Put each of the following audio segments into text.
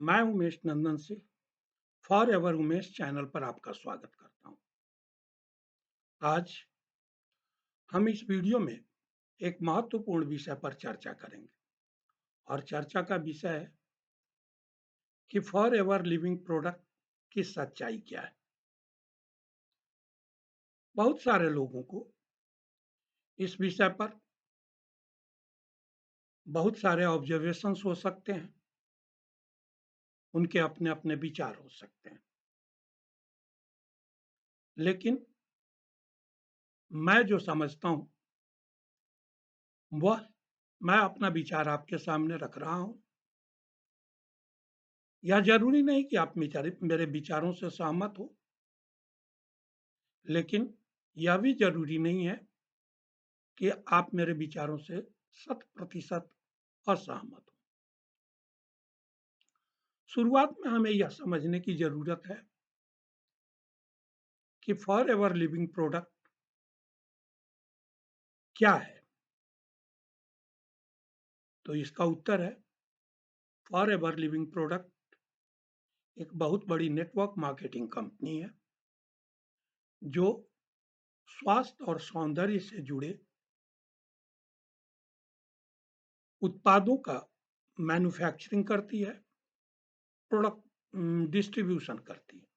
मैं उमेश नंदन से for ever Umesh channel पर आपका स्वागत करता हूं। आज हम इस वीडियो में एक महत्वपूर्ण विषय पर चर्चा करेंगे और चर्चा का विषय है कि फॉर एवर लिविंग प्रोडक्ट की सच्चाई क्या है। बहुत सारे लोगों को इस विषय पर बहुत सारे ऑब्जर्वेशंस हो सकते हैं, उनके अपने अपने विचार हो सकते हैं, लेकिन मैं जो समझता हूं वह मैं अपना विचार आपके सामने रख रहा हूं। यह जरूरी नहीं कि आप मेरे विचारों से सहमत हो, लेकिन यह भी जरूरी नहीं है कि आप मेरे विचारों से 100% असहमत हो। शुरुआत में हमें यह समझने की जरूरत है कि फॉर एवर लिविंग प्रोडक्ट क्या है। तो इसका उत्तर है, फॉर एवर लिविंग प्रोडक्ट एक बहुत बड़ी नेटवर्क मार्केटिंग कंपनी है जो स्वास्थ्य और सौंदर्य से जुड़े उत्पादों का मैन्युफैक्चरिंग करती है, प्रोडक्ट डिस्ट्रीब्यूशन करती है।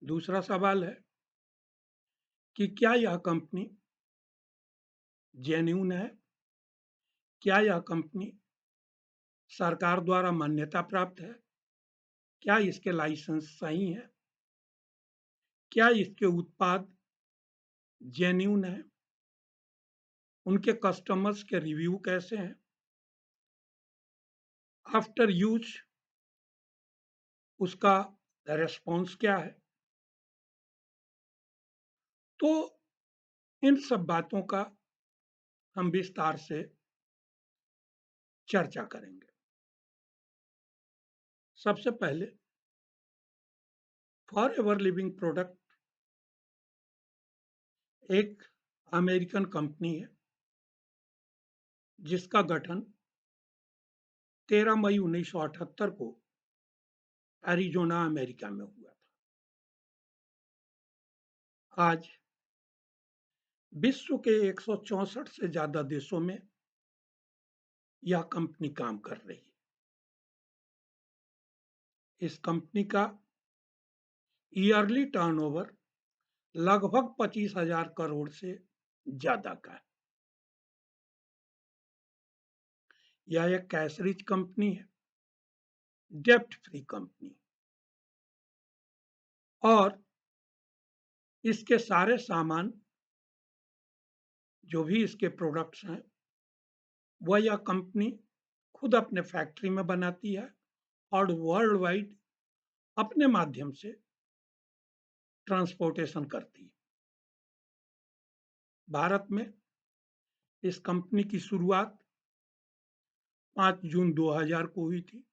दूसरा सवाल है कि क्या यह कंपनी जेन्युइन है, क्या यह कंपनी सरकार द्वारा मान्यता प्राप्त है, क्या इसके लाइसेंस सही है, क्या इसके उत्पाद जेन्युइन है, उनके कस्टमर्स के रिव्यू कैसे हैं, आफ्टर यूज उसका रेस्पॉन्स क्या है। तो इन सब बातों का हम विस्तार से चर्चा करेंगे। सबसे पहले फॉर एवर लिविंग प्रोडक्ट एक अमेरिकन कंपनी है जिसका गठन 13 मई 1978 को एरिजोना अमेरिका में हुआ था। आज विश्व के 164 से ज्यादा देशों में यह कंपनी काम कर रही है। इस कंपनी का ईयरली टर्नओवर लगभग 25,000 करोड़ से ज्यादा का है। यह एक कैश रिच कंपनी है, डेप्ट फ्री कंपनी, और इसके सारे सामान जो भी इसके प्रोडक्ट्स हैं वह यह कंपनी खुद अपने फैक्ट्री में बनाती है और वर्ल्ड वाइड अपने माध्यम से ट्रांसपोर्टेशन करती है। भारत में इस कंपनी की शुरुआत 5 जून 2000 को हुई थी।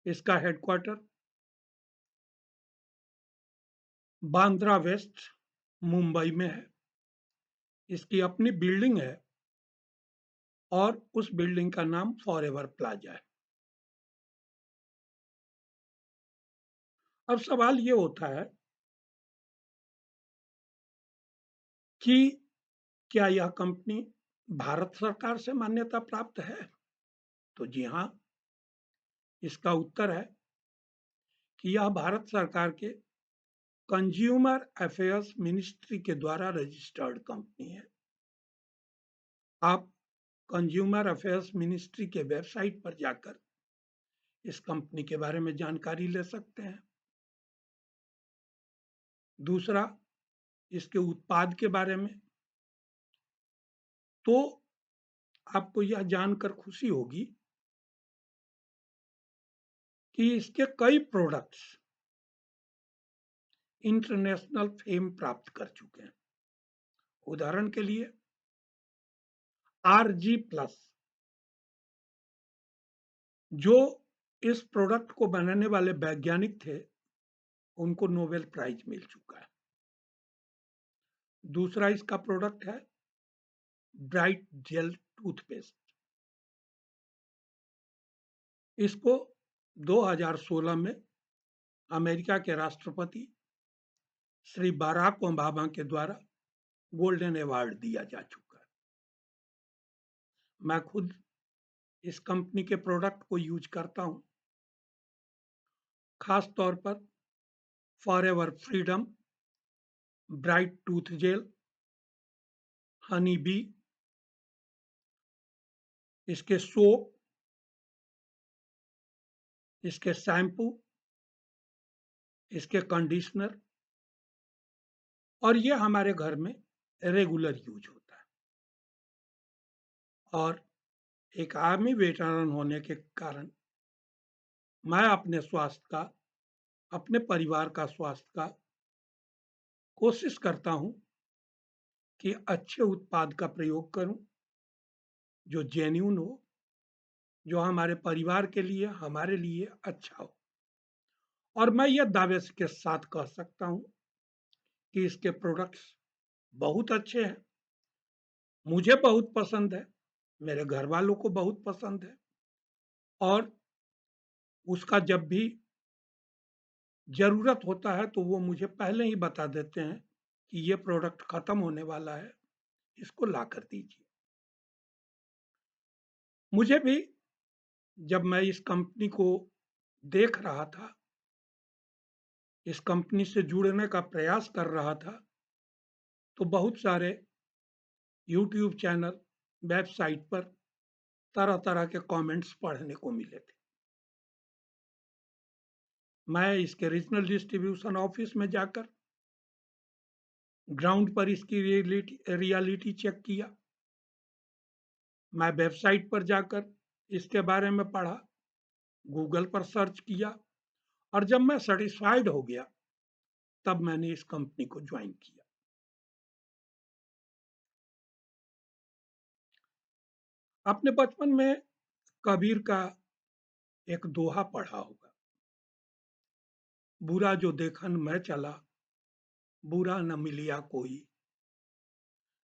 इसका हेडक्वार्टर बांद्रा वेस्ट मुंबई में है। इसकी अपनी बिल्डिंग है और उस बिल्डिंग का नाम फॉरएवर प्लाजा है। अब सवाल ये होता है कि क्या यह कंपनी भारत सरकार से मान्यता प्राप्त है? तो जी हाँ, इसका उत्तर है कि यह भारत सरकार के कंज्यूमर अफेयर्स मिनिस्ट्री के द्वारा रजिस्टर्ड कंपनी है। आप कंज्यूमर अफेयर्स मिनिस्ट्री के वेबसाइट पर जाकर इस कंपनी के बारे में जानकारी ले सकते हैं। दूसरा, इसके उत्पाद के बारे में, तो आपको यह जानकर खुशी होगी कि इसके कई प्रोडक्ट्स इंटरनेशनल फेम प्राप्त कर चुके हैं। उदाहरण के लिए आरजी प्लस, जो इस प्रोडक्ट को बनाने वाले वैज्ञानिक थे, उनको नोबेल प्राइज मिल चुका है। दूसरा इसका प्रोडक्ट है ब्राइट जेल टूथपेस्ट। इसको 2016 में अमेरिका के राष्ट्रपति श्री बराक ओबामा के द्वारा गोल्डन अवार्ड दिया जा चुका है। मैं खुद इस कंपनी के प्रोडक्ट को यूज करता हूं, खास तौर पर forever freedom, bright tooth gel, honey bee, इसके सोप, इसके शैम्पू, इसके कंडीशनर, और ये हमारे घर में रेगुलर यूज होता है। और एक आर्मी वेटरन होने के कारण मैं अपने स्वास्थ्य का, अपने परिवार का स्वास्थ्य का कोशिश करता हूं कि अच्छे उत्पाद का प्रयोग करूं, जो जेन्युइन हो, जो हमारे परिवार के लिए, हमारे लिए अच्छा हो। और मैं यह दावे के साथ कह सकता हूं कि इसके प्रोडक्ट्स बहुत अच्छे हैं, मुझे बहुत पसंद है, मेरे घर वालों को बहुत पसंद है। और उसका जब भी जरूरत होता है तो वो मुझे पहले ही बता देते हैं कि ये प्रोडक्ट खत्म होने वाला है, इसको ला कर दीजिए। मुझे भी जब मैं इस कंपनी को देख रहा था, इस कंपनी से जुड़ने का प्रयास कर रहा था, तो बहुत सारे यूट्यूब चैनल, वेबसाइट पर तरह तरह के कमेंट्स पढ़ने को मिले थे। मैं इसके रीजनल डिस्ट्रीब्यूशन ऑफिस में जाकर ग्राउंड पर इसकी रियलिटी चेक किया। मैं वेबसाइट पर जाकर इसके बारे में पढ़ा, गूगल पर सर्च किया, और जब मैं सेटिस्फाइड हो गया तब मैंने इस कंपनी को ज्वाइन किया। अपने बचपन में कबीर का एक दोहा पढ़ा होगा, बुरा जो देखन मैं चला, बुरा न मिलिया कोई,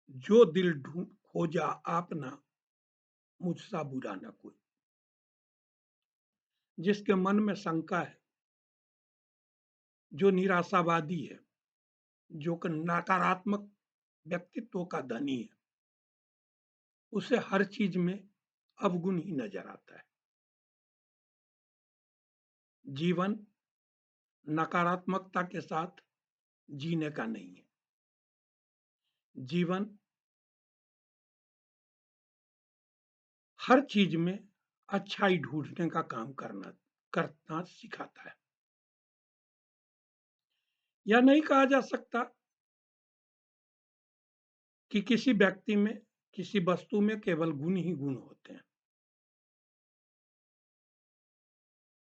जो दिल ढूंढ खोजा आपना, मुझसा बुरा न कोई। जिसके मन में शंका है, जो निराशावादी है, जो कि नकारात्मक व्यक्तित्व का धनी है, उसे हर चीज में अवगुण ही नजर आता है। जीवन नकारात्मकता के साथ जीने का नहीं है। जीवन हर चीज में अच्छाई ढूंढने का काम करना सिखाता है। यह नहीं कहा जा सकता कि किसी व्यक्ति में, किसी वस्तु में केवल गुण ही गुण होते हैं।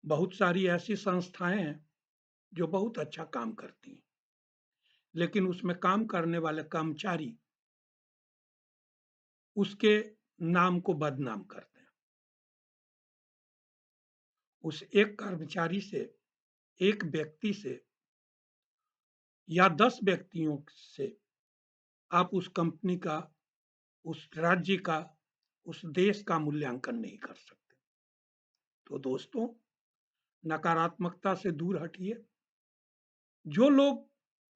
बहुत सारी ऐसी संस्थाएं हैं जो बहुत अच्छा काम करती हैं, लेकिन उसमें काम करने वाले कर्मचारी उसके नाम को बदनाम करते हैं। उस एक कर्मचारी से, एक व्यक्ति से या 10 व्यक्तियों से आप उस कंपनी का, उस राज्य का, उस देश का मूल्यांकन नहीं कर सकते। तो दोस्तों, नकारात्मकता से दूर हटिए। जो लोग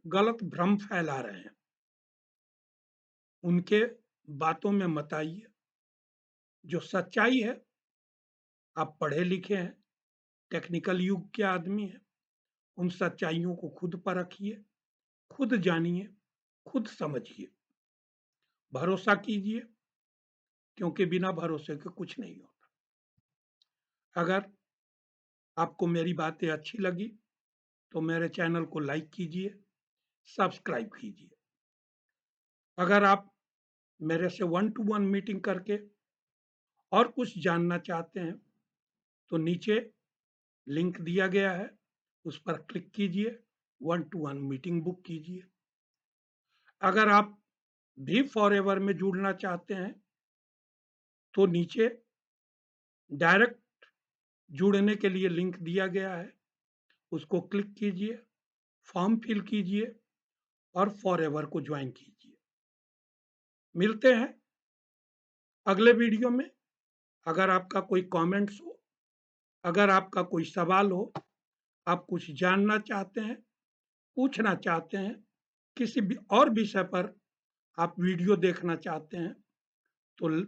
गलत भ्रम फैला रहे हैं उनके बातों में मत आइए। जो सच्चाई है, आप पढ़े लिखे हैं, टेक्निकल युग के आदमी हैं, उन सच्चाइयों को खुद परखिए, खुद जानिए, खुद समझिए, भरोसा कीजिए, क्योंकि बिना भरोसे के कुछ नहीं होता। अगर आपको मेरी बातें अच्छी लगी तो मेरे चैनल को लाइक कीजिए, सब्सक्राइब कीजिए। अगर आप मेरे से 1-to-1 मीटिंग करके और कुछ जानना चाहते हैं तो नीचे लिंक दिया गया है, उस पर क्लिक कीजिए, 1-to-1 मीटिंग बुक कीजिए। अगर आप भी फॉरएवर में जुड़ना चाहते हैं तो नीचे डायरेक्ट जुड़ने के लिए लिंक दिया गया है, उसको क्लिक कीजिए, फॉर्म फिल कीजिए और फॉरएवर को ज्वाइन कीजिए। मिलते हैं अगले वीडियो में। अगर आपका कोई कमेंट्स हो अगर आपका कोई सवाल हो, आप कुछ जानना चाहते हैं, पूछना चाहते हैं, किसी भी और विषय पर आप वीडियो देखना चाहते हैं, तो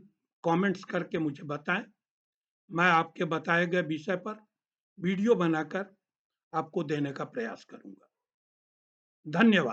कमेंट्स करके मुझे बताएं। मैं आपके बताए गए विषय पर वीडियो बनाकर आपको देने का प्रयास करूंगा। धन्यवाद।